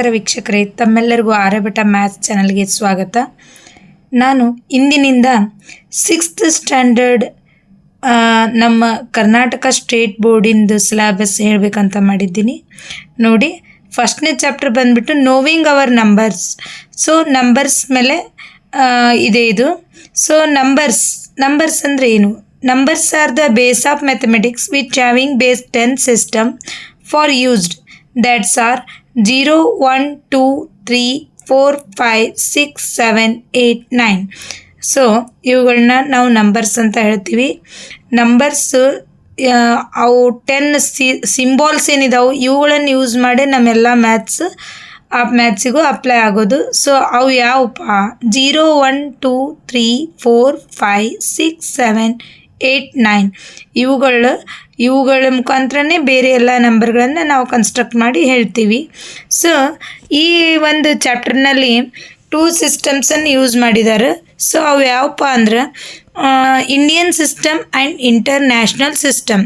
ನಮಸ್ಕಾರ ವೀಕ್ಷಕರೇ, ತಮ್ಮೆಲ್ಲರಿಗೂ ಆರ್ಯಭಟ ಮ್ಯಾಥ್ಸ್ ಚಾನಲ್ಗೆ ಸ್ವಾಗತ. ನಾನು ಇಂದಿನಿಂದ 6th ಸ್ಟ್ಯಾಂಡರ್ಡ್ ನಮ್ಮ ಕರ್ನಾಟಕ ಸ್ಟೇಟ್ ಬೋರ್ಡಿಂದು ಸಿಲೆಬಸ್ ಹೇಳಬೇಕಂತ ಮಾಡಿದ್ದೀನಿ. ನೋಡಿ, ಫಸ್ಟ್ನೇ ಚಾಪ್ಟರ್ ಬಂದುಬಿಟ್ಟು knowing our numbers. So numbers ಮೇಲೆ ಇದೆ ಇದು. ಸೊ ನಂಬರ್ಸ್ ಅಂದರೆ ಏನು? Numbers are the base of mathematics which having base 10 system for used that's are 0, 1, 2, 3, 4, 5, 6, 7, 8, 9. So ಇವುಗಳನ್ನ ನಾವು ನಂಬರ್ಸ್ ಅಂತ ಹೇಳ್ತೀವಿ. ನಂಬರ್ಸ್ ಅವು 10 ಸಿಂಬಾಲ್ಸ್ ಏನಿದಾವೆ ಇವುಗಳನ್ನು ಯೂಸ್ ಮಾಡಿ ನಮ್ಮೆಲ್ಲ ಮ್ಯಾಥ್ಸಿಗೂ ಅಪ್ಲೈ ಆಗೋದು. ಸೊ ಅವು ಯಾವಪ್ಪ? 0, 1, 2, 3, 4, 5, 6, 7, 8, 9 ಇವುಗಳ ಮುಖಾಂತರನೇ ಬೇರೆ ಎಲ್ಲ ನಂಬರ್ಗಳನ್ನು ನಾವು ಕನ್ಸ್ಟ್ರಕ್ಟ್ ಮಾಡಿ ಹೇಳ್ತೀವಿ. ಸೊ ಈ ಒಂದು ಚಾಪ್ಟರ್ನಲ್ಲಿ 2 ಸಿಸ್ಟಮ್ಸನ್ನು ಯೂಸ್ ಮಾಡಿದ್ದಾರೆ. ಸೊ ಅವು ಯಾವಪ್ಪ ಅಂದ್ರೆ Indian system and international system.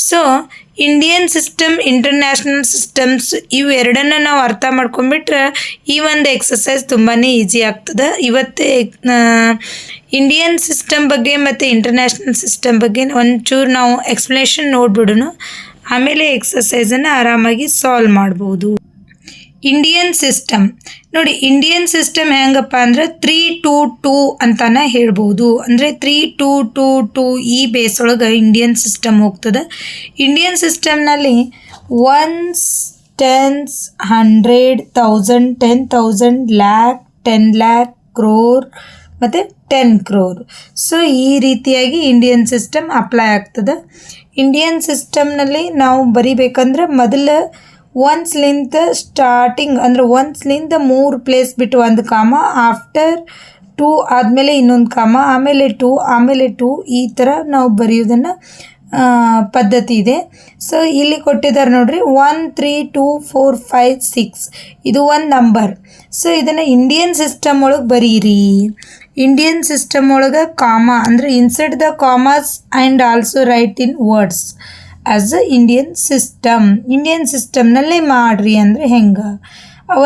So Indian system, international systems ಇವು ಎರಡನ್ನು ನಾವು ಅರ್ಥ ಮಾಡ್ಕೊಂಡ್ಬಿಟ್ರೆ ಈ ಒಂದು ಎಕ್ಸಸೈಸ್ ತುಂಬಾ ಈಸಿ ಆಗ್ತದೆ. ಇವತ್ತೇ ಇಂಡಿಯನ್ ಸಿಸ್ಟಮ್ ಬಗ್ಗೆ ಮತ್ತು ಇಂಟರ್ನ್ಯಾಷನಲ್ ಸಿಸ್ಟಮ್ ಬಗ್ಗೆ ಒಂಚೂರು ನಾವು ಎಕ್ಸ್ಪ್ಲನೇಷನ್ ನೋಡ್ಬಿಡೋಣ, ಆಮೇಲೆ ಎಕ್ಸಸೈಸನ್ನು ಆರಾಮಾಗಿ ಸಾಲ್ವ್ ಮಾಡ್ಬೋದು. ಇಂಡಿಯನ್ ಸಿಸ್ಟಮ್ ನೋಡಿ, ಇಂಡಿಯನ್ ಸಿಸ್ಟಮ್ ಹೆಂಗಪ್ಪ ಅಂದ್ರೆ 3-2-2 ಅಂತಾನೆ ಹೇಳ್ಬೋದು. ಅಂದರೆ 3-2-2-2 ಈ ಬೇಸ್ ಒಳಗೆ ಇಂಡಿಯನ್ ಸಿಸ್ಟಮ್ ಹೋಗ್ತದೆ. ಇಂಡಿಯನ್ ಸಿಸ್ಟಮ್ನಲ್ಲಿ 1s, 10s, 100, 1000, 10,000, lakh, 10 lakh, crore ಮತ್ತು 10 crore. ಸೊ ಈ ರೀತಿಯಾಗಿ ಇಂಡಿಯನ್ ಸಿಸ್ಟಮ್ ಅಪ್ಲೈ ಆಗ್ತದೆ. ಇಂಡಿಯನ್ ಸಿಸ್ಟಮ್ನಲ್ಲಿ ನಾವು ಬರಿಬೇಕಂದ್ರೆ ಮೊದಲು ಒನ್ಸ್ಲಿಂದ ಸ್ಟಾರ್ಟಿಂಗ್ ಅಂದರೆ ಒನ್ಸ್ಲಿಂದ 3 ಪ್ಲೇಸ್ ಬಿಟ್ಟು ಒಂದು ಕಾಮ, ಆಫ್ಟರ್ 2 ಆದಮೇಲೆ ಇನ್ನೊಂದು ಕಾಮ, ಆಮೇಲೆ 2, ಆಮೇಲೆ 2 ಈ ಥರ ನಾವು ಬರೆಯೋದನ್ನು ಪದ್ಧತಿ ಇದೆ. ಸೊ ಇಲ್ಲಿ ಕೊಟ್ಟಿದ್ದಾರೆ ನೋಡ್ರಿ, 1, 3, 2, 4, 5, 6 ಇದು ಒಂದು ನಂಬರ್. ಸೊ ಇದನ್ನು ಇಂಡಿಯನ್ ಸಿಸ್ಟಮ್ ಒಳಗೆ ಬರೀರಿ. ಇಂಡಿಯನ್ ಸಿಸ್ಟಮ್ ಒಳಗೆ ಕಾಮ ಅಂದರೆ inside the commas and also write in words as a Indian system. Indian ಸಿಸ್ಟಮ್ನಲ್ಲೇ ಮಾಡಿರಿ ಅಂದರೆ ಹೆಂಗೆ?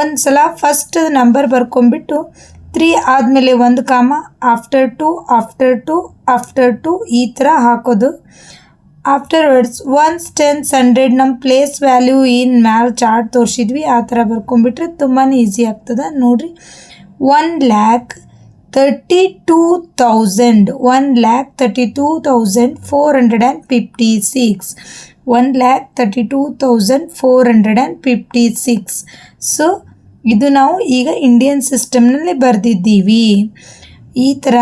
ಒಂದು ಸಲ ಫಸ್ಟ್ ನಂಬರ್ ಬರ್ಕೊಂಬಿಟ್ಟು 3 ಆದಮೇಲೆ ಒಂದು ಕಾಮ, ಆಫ್ಟರ್ 2, ಆಫ್ಟರ್ 2, ಆಫ್ಟರ್ 2 ಈ ಥರ ಹಾಕೋದು. ಆಫ್ಟರ್ವರ್ಡ್ಸ್ 1s, 10s, 100 ನಮ್ಮ ಪ್ಲೇಸ್ ವ್ಯಾಲ್ಯೂ ಏನು ಮ್ಯಾಲೆ ಚಾರ್ಟ್ ತೋರಿಸಿದ್ವಿ ಆ ಥರ ಬರ್ಕೊಂಬಿಟ್ರೆ ತುಂಬಾ ಈಸಿ ಆಗ್ತದೆ. ನೋಡಿರಿ, 1,32,000 1,32,456 1,32,456. ಸೊ ಇದು ನಾವು ಈಗ ಇಂಡಿಯನ್ ಸಿಸ್ಟಮ್ನಲ್ಲಿ ಬರೆದಿದ್ದೀವಿ. ಈ ಥರ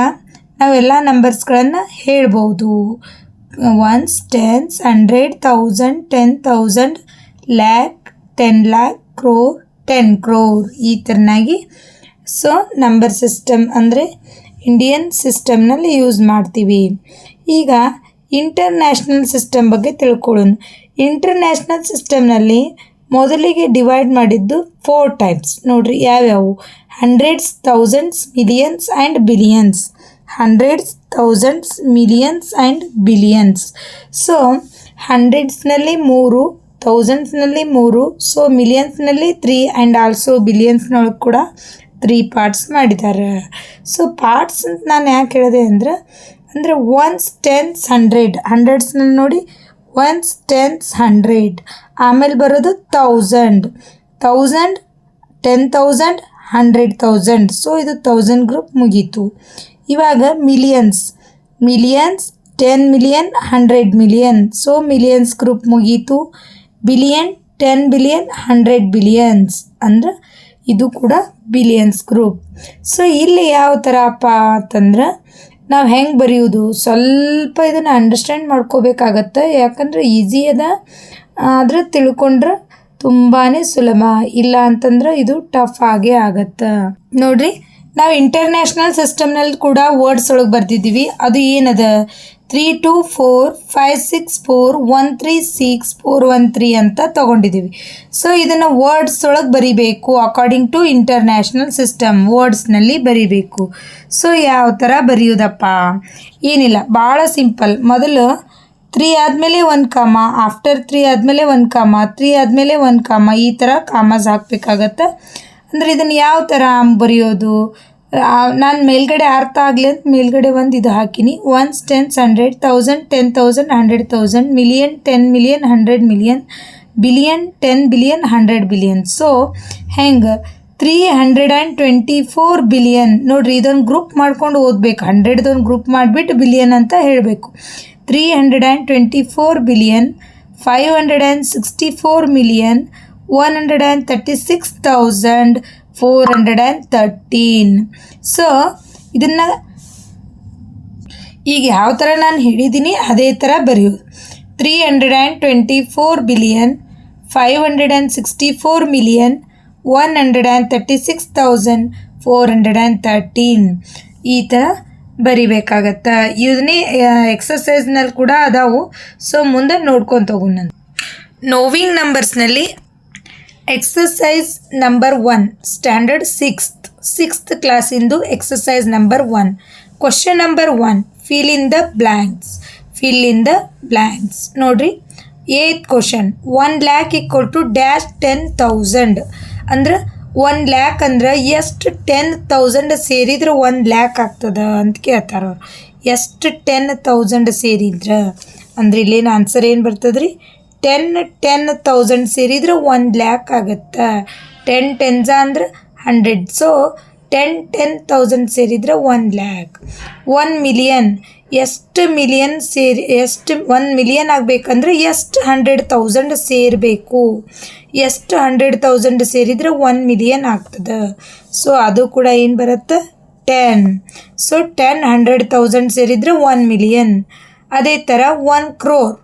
ನಾವೆಲ್ಲ ನಂಬರ್ಸ್ಗಳನ್ನು ಹೇಳ್ಬೋದು. 1s, 10s, 100, 1000, 10,000, lakh, 10 lakh, crore, 10 crore ಈ ಥರನಾಗಿ ಸೊ ನಂಬರ್ ಸಿಸ್ಟಮ್ ಅಂದರೆ ಇಂಡಿಯನ್ ಸಿಸ್ಟಮ್ನಲ್ಲಿ ಯೂಸ್ ಮಾಡ್ತೀವಿ. ಈಗ ಇಂಟರ್ನ್ಯಾಷನಲ್ ಸಿಸ್ಟಮ್ ಬಗ್ಗೆ ತಿಳ್ಕೊಳ್ಳೋಣ. ಇಂಟರ್ನ್ಯಾಷನಲ್ ಸಿಸ್ಟಮ್ನಲ್ಲಿ ಮೊದಲಿಗೆ ಡಿವೈಡ್ ಮಾಡಿದ್ದು 4 ಟೈಪ್ಸ್. ನೋಡಿರಿ ಯಾವ್ಯಾವು? 100s, 1000s, millions and billions. 100s, 1000s, millions and billions. So 100ಸ್ನಲ್ಲಿ 3, 1000ಸ್ನಲ್ಲಿ 3, ಸೊ ಮಿಲಿಯನ್ಸ್ನಲ್ಲಿ 3 ಆ್ಯಂಡ್ ಆಲ್ಸೋ ಬಿಲಿಯನ್ಸ್ನೊಳಗೆ ಕೂಡ 3 ಪಾರ್ಟ್ಸ್ ಮಾಡಿದ್ದಾರೆ. ಸೊ ಪಾರ್ಟ್ಸ್ ಅಂತ ನಾನು ಯಾಕೆ ಹೇಳಿದೆ ಅಂದರೆ 1s, 10s, 100 100ಸ್ನಲ್ಲಿ ನೋಡಿ 1s, 10s, 100 ಆಮೇಲೆ ಬರೋದು 1000, 10,000, 100,000. ಸೊ ಇದು 1000 ಗ್ರೂಪ್ ಮುಗೀತು. ಇವಾಗ ಮಿಲಿಯನ್ಸ್ 10 million, 100 million. ಸೊ ಮಿಲಿಯನ್ಸ್ ಗ್ರೂಪ್ ಮುಗೀತು. ಬಿಲಿಯನ್ 10 billion, 100 billions ಅಂದ್ರೆ ಇದು ಕೂಡ ಬಿಲಿಯನ್ಸ್ ಗ್ರೂಪ್. ಸೊ ಇಲ್ಲಿ ಯಾವ ಥರಪ್ಪ ಅಂತಂದ್ರೆ ನಾವು ಹೆಂಗೆ ಬರೆಯೋದು, ಸ್ವಲ್ಪ ಇದನ್ನು ಅಂಡರ್ಸ್ಟ್ಯಾಂಡ್ ಮಾಡ್ಕೋಬೇಕಾಗತ್ತೆ. ಯಾಕಂದರೆ ಈಸಿ ಅದ, ಆದರೆ ತಿಳ್ಕೊಂಡ್ರೆ ತುಂಬಾ ಸುಲಭ. ಇಲ್ಲ ಅಂತಂದ್ರೆ ಇದು ಟಫ್ ಆಗೇ ಆಗತ್ತೆ. ನೋಡ್ರಿ, ನಾವು ಇಂಟರ್ನ್ಯಾಷನಲ್ ಸಿಸ್ಟಮ್ನಲ್ಲಿ ಕೂಡ ವರ್ಡ್ಸ್ ಒಳಗೆ ಬರ್ದಿದ್ದೀವಿ. ಅದು ಏನದ? 324 564 136 413 ಅಂತ ತೊಗೊಂಡಿದ್ದೀವಿ. ಸೊ ಇದನ್ನು ವರ್ಡ್ಸ್ ಒಳಗೆ ಬರಿಬೇಕು ಅಕಾರ್ಡಿಂಗ್ ಟು ಇಂಟರ್ನ್ಯಾಷನಲ್ ಸಿಸ್ಟಮ್. ವರ್ಡ್ಸ್ನಲ್ಲಿ ಬರಿಬೇಕು. ಸೊ ಯಾವ ಥರ ಬರೆಯೋದಪ್ಪ? ಏನಿಲ್ಲ, ಭಾಳ ಸಿಂಪಲ್. ಮೊದಲು 3 ಆದಮೇಲೆ 1 ಕಾಮ, ಆಫ್ಟರ್ 3 ಆದಮೇಲೆ 1 ಕಾಮ, 3 ಆದಮೇಲೆ 1 ಕಾಮ, ಈ ಥರ ಕಾಮಸ್ ಹಾಕಬೇಕಾಗತ್ತೆ. ಅಂದರೆ ಇದನ್ನು ಯಾವ ಥರ ಬರೆಯೋದು, ನಾನು ಮೇಲ್ಗಡೆ ಅರ್ಥ ಆಗಲಿ ಅಂತ ಮೇಲ್ಗಡೆ ಒಂದು ಇದು ಹಾಕಿನಿ. 1s, 10s, 100, 1000, 10,000, 100,000, million, 10 million, 100 million, billion, 10 billion, 100 billion. So ಹೆಂಗೆ 324 ಬಿಲಿಯನ್ ನೋಡ್ರಿ, ಇದೊಂದು ಗ್ರೂಪ್ ಮಾಡ್ಕೊಂಡು ಓದಬೇಕು. 100ದೊಂದು ಗ್ರೂಪ್ ಮಾಡಿಬಿಟ್ಟು ಬಿಲಿಯನ್ ಅಂತ ಹೇಳಬೇಕು. 324 ಬಿಲಿಯನ್, 564 ಮಿಲಿಯನ್, 136,413. ಸೊ ಇದನ್ನು ಈಗ ಯಾವ ಥರ ನಾನು ಹೇಳಿದ್ದೀನಿ ಅದೇ ಥರ ಬರೆಯೋದು. 324 ಬಿಲಿಯನ್, 564 ಮಿಲಿಯನ್, 136,413 ಈ ಥರ ಬರಿಬೇಕಾಗತ್ತೆ. ಇದನ್ನೇ ಎಕ್ಸಸೈಸ್ನಲ್ಲಿ ಕೂಡ ಅದಾವು. ಸೊ ಮುಂದೆ ನೋಡ್ಕೊತ ಹೋಗೋಣ. ನೋವಿಂಗ್ ನಂಬರ್ಸ್ನಲ್ಲಿ ಎಕ್ಸಸೈಸ್ ನಂಬರ್ 1 ಸ್ಟ್ಯಾಂಡರ್ಡ್ 6th ಕ್ಲಾಸಿಂದು exercise number 1. Question number 1, fill in the blanks. ನೋಡ್ರಿ, 8th question, 1 lakh equal to dash 10,000. ಅಂದ್ರೆ 1 lakh ಅಂದ್ರೆ ಎಷ್ಟು 10,000 ಸೇರಿದ್ರೆ 1 lakh ಆಗ್ತದೆ ಅಂತ ಕೇಳ್ತಾರೆ ಅವ್ರು. ಎಷ್ಟು 10,000 ಸೇರಿದ್ರೆ ಅಂದ್ರೆ ಇಲ್ಲೇನು ಆನ್ಸರ್ ಏನು ಬರ್ತದೆ ರೀ, 10,000 ಸೇರಿದ್ರೆ 1 lakh ಆಗುತ್ತೆ. 10 10s ಅಂದ್ರೆ 100. ಸೊ 10,000 ಸೇರಿದ್ರೆ 1 lakh. 1 ಮಿಲಿಯನ್, ಎಷ್ಟು ಮಿಲಿಯನ್ ಸೇರಿ, ಎಷ್ಟು 1 ಮಿಲಿಯನ್ ಆಗಬೇಕಂದ್ರೆ ಎಷ್ಟು 100,000 ಸೇರಬೇಕು. ಎಷ್ಟು 100,000 ಸೇರಿದರೆ 1 ಮಿಲಿಯನ್ ಆಗ್ತದೆ. ಸೊ ಅದು ಕೂಡ ಏನು ಬರುತ್ತೆ, 10. ಸೊ 10 100,000 ಸೇರಿದರೆ 1 ಮಿಲಿಯನ್. ಅದೇ ಥರ 1 crore.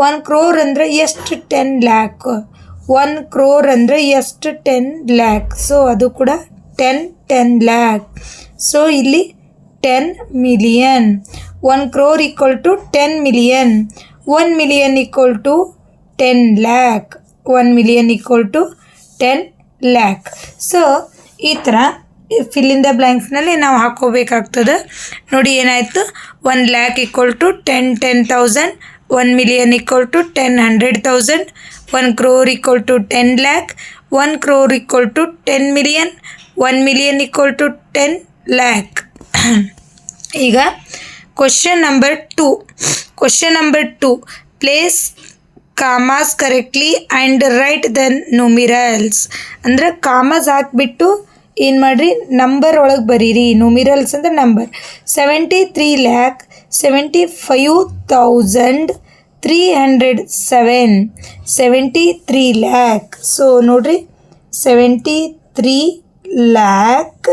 1 crore ಅಂದರೆ ಎಷ್ಟು 10 lakh. 1 crore ಅಂದರೆ ಎಷ್ಟು 10 lakh. ಸೊ ಅದು ಕೂಡ 10 lakh. ಸೊ ಇಲ್ಲಿ 10 million. 1 crore equal to 10 million. 1 million equal to 10 lakh. 1 million equal to 10 lakh. So ಈ ಥರ ಫಿಲ್ ಇನ್ ದ ಬ್ಲ್ಯಾಂಕ್ಸ್ನಲ್ಲಿ ನಾವು ಹಾಕೋಬೇಕಾಗ್ತದೆ. ನೋಡಿ ಏನಾಯಿತು, 1 lakh equal to 10,000, 1 million equal to 100,000, 1 crore equal to 10 lakh, 1 crore equal to 10 million, 1 million equal to 10 lakh. ಈಗ question number 2, place commas correctly and write the numerals. ಅಂದ್ರೆ commas ಹಾಕ್ಬಿಟ್ಟು ಏನು ಮಾಡಿರಿ, number ಒಳಗೆ ಬರೀರಿ. ನ್ಯೂಮಿರಲ್ಸ್ ಅಂದರೆ ನಂಬರ್. 73,75,307, 73 lakh. ಸೊ ನೋಡ್ರಿ, 73 lakh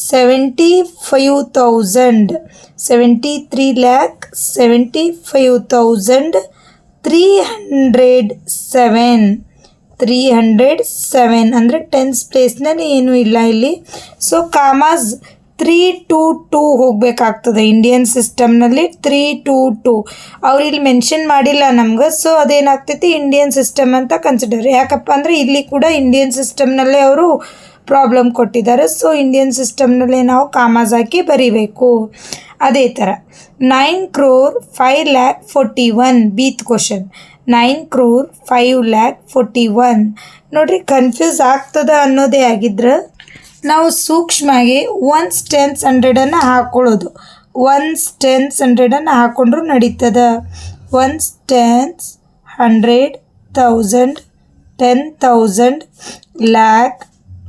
75,000, 73 lakh 75,307, 307 ಅಂದರೆ 10s ಪ್ಲೇಸ್ನಲ್ಲಿ ಏನೂ ಇಲ್ಲ ಇಲ್ಲಿ. ಸೊ ಕಾಮಾಸ್ 3 to 2 ಹೋಗಬೇಕಾಗ್ತದೆ ಇಂಡಿಯನ್ ಸಿಸ್ಟಮ್ನಲ್ಲಿ. 3 to 2 ಅವ್ರು ಇಲ್ಲಿ ಮೆನ್ಷನ್ ಮಾಡಿಲ್ಲ ನಮ್ಗೆ. ಸೊ ಅದೇನಾಗ್ತೈತಿ, ಇಂಡಿಯನ್ ಸಿಸ್ಟಮ್ ಅಂತ ಕನ್ಸಿಡರ್. ಯಾಕಪ್ಪ ಅಂದರೆ ಇಲ್ಲಿ ಕೂಡ ಇಂಡಿಯನ್ ಸಿಸ್ಟಮ್ನಲ್ಲೇ ಅವರು ಪ್ರಾಬ್ಲಮ್ ಕೊಟ್ಟಿದ್ದಾರೆ. ಸೊ ಇಂಡಿಯನ್ ಸಿಸ್ಟಮ್ನಲ್ಲೇ ನಾವು ಕಾಮಾಸ್ ಹಾಕಿ ಬರೀಬೇಕು. ಅದೇ ಥರ 9 crore 5,41,000 ಬೀತ್ ಕ್ವಶನ್. 9 crore 5,41,000 ನೋಡ್ರಿ, ಕನ್ಫ್ಯೂಸ್ ಆಗ್ತದೆ ಅನ್ನೋದೇ ಆಗಿದ್ರೆ ನಾವು ಸೂಕ್ಷ್ಮಾಗಿ 1s, 10s, 100 ಹಾಕ್ಕೊಳ್ಳೋದು. 1s, 10s, 100 ಹಾಕ್ಕೊಂಡ್ರು ನಡೀತದೆ. 1s, 10s, 100,000, 10,000, lakh,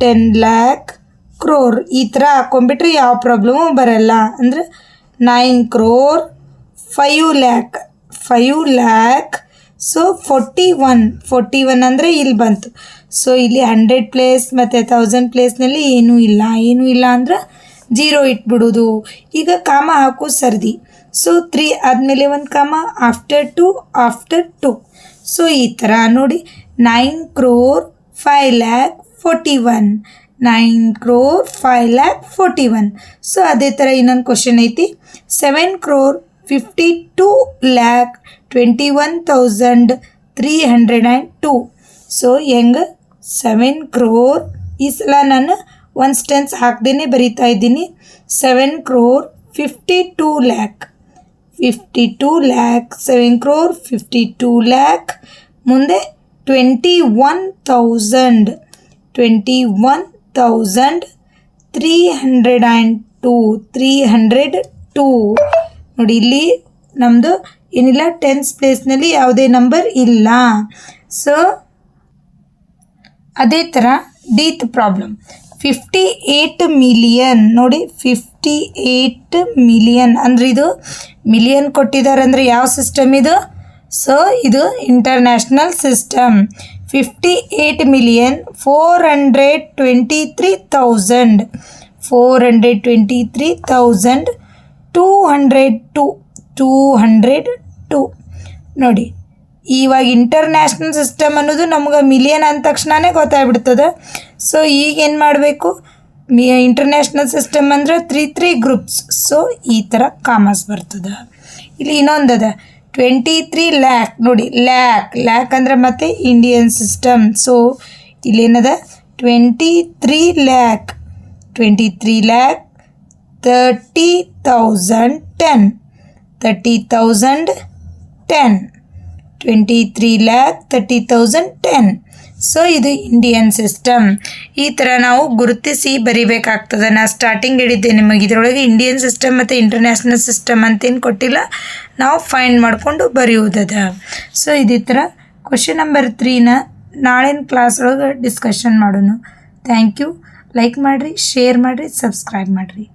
10 lakh, crore ಈ ಥರ ಹಾಕ್ಕೊಂಡ್ಬಿಟ್ರೆ ಯಾವ ಪ್ರಾಬ್ಲಮು ಬರಲ್ಲ. ಅಂದರೆ 9 crore 5 lakh. ಸೊ 41 ಅಂದರೆ ಇಲ್ಲಿ ಬಂತು. ಸೊ ಇಲ್ಲಿ 100 ಪ್ಲೇಸ್ ಮತ್ತು 1000 ಪ್ಲೇಸ್ನಲ್ಲಿ ಏನೂ ಇಲ್ಲ ಅಂದ್ರೆ 0 ಇಟ್ಬಿಡೋದು. ಈಗ ಕಾಮ ಹಾಕೋ ಸರ್ದಿ. ಸೊ 3 ಆದಮೇಲೆ 1 ಕಾಮ, ಆಫ್ಟರ್ 2. ಸೊ ಈ ಥರ ನೋಡಿ, 9 crore 5,41,000, 9 crore 5,41,000. ಸೊ ಅದೇ ಥರ ಇನ್ನೊಂದು ಕ್ವಶನ್ ಐತಿ. 7 crore 52,21,302. ಸೊ ಹೆಂಗೆ 7 crore ಈ ಸಲ ನಾನು 1s, 10s ಹಾಕ್ದೇನೆ ಬರಿತಾ ಇದ್ದೀನಿ. 7 crore 52 lakh 52 lakh, 7 crore 52 lakh, ಮುಂದೆ 21,000 302 ನೋಡಿ. ಇಲ್ಲಿ ನಮ್ಮದು ಏನಿಲ್ಲ, ಟೆನ್ಸ್ ಪ್ಲೇಸ್ನಲ್ಲಿ ಯಾವುದೇ ನಂಬರ್ ಇಲ್ಲ. ಸೊ ಅದೇ ಥರ ಡೀತ್ ಪ್ರಾಬ್ಲಮ್ 58 ಮಿಲಿಯನ್ ನೋಡಿ. 58 ಮಿಲಿಯನ್ ಅಂದರೆ ಇದು ಮಿಲಿಯನ್ ಕೊಟ್ಟಿದ್ದಾರೆ ಅಂದರೆ ಯಾವ ಸಿಸ್ಟಮ್ ಇದು? ಸೊ ಇದು ಇಂಟರ್ನ್ಯಾಷನಲ್ ಸಿಸ್ಟಮ್. 423,202 ನೋಡಿ. ಇವಾಗ ಇಂಟರ್ನ್ಯಾಷನಲ್ ಸಿಸ್ಟಮ್ ಅನ್ನೋದು ನಮ್ಗೆ ಮಿಲಿಯನ್ ಅಂದ ತಕ್ಷಣವೇ ಗೊತ್ತಾಗ್ಬಿಡ್ತದೆ. ಸೊ ಈಗೇನು ಮಾಡಬೇಕು? ಇಂಟರ್ನ್ಯಾಷನಲ್ ಸಿಸ್ಟಮ್ ಅಂದರೆ 3 ಗ್ರೂಪ್ಸ್. ಸೊ ಈ ಥರ ಕಾಮರ್ಸ್ ಬರ್ತದೆ. ಇಲ್ಲಿ ಇನ್ನೊಂದದ 23 lakh ನೋಡಿ. ಲ್ಯಾಕ್ ಅಂದರೆ ಮತ್ತೆ ಇಂಡಿಯನ್ ಸಿಸ್ಟಮ್. ಸೊ ಇಲ್ಲೇನದ 23 lakh 30,010 23 lakh 30,010. ಸೊ ಇದು ಇಂಡಿಯನ್ ಸಿಸ್ಟಮ್. ಈ ಥರ ನಾವು ಗುರುತಿಸಿ ಬರಿಬೇಕಾಗ್ತದೆ. ನಾನು ಸ್ಟಾರ್ಟಿಂಗ್ ಹೇಳಿದ್ದೆ ನಿಮಗೆ, ಇದರೊಳಗೆ ಇಂಡಿಯನ್ ಸಿಸ್ಟಮ್ ಮತ್ತು ಇಂಟರ್ನ್ಯಾಷನಲ್ ಸಿಸ್ಟಮ್ ಅಂತೇನು ಕೊಟ್ಟಿಲ್ಲ, ನಾವು ಫೈಂಡ್ ಮಾಡಿಕೊಂಡು ಬರೆಯುವುದದ. ಸೊ ಇದೇ ಥರ ಕ್ವಶನ್ ನಂಬರ್ 3ನ ನಾಳಿನ ಕ್ಲಾಸ್ ಒಳಗೆ ಡಿಸ್ಕಷನ್ ಮಾಡೋಣ. Thank you. ಲೈಕ್ ಮಾಡಿರಿ, ಶೇರ್ ಮಾಡಿರಿ, ಸಬ್ಸ್ಕ್ರೈಬ್ ಮಾಡಿರಿ.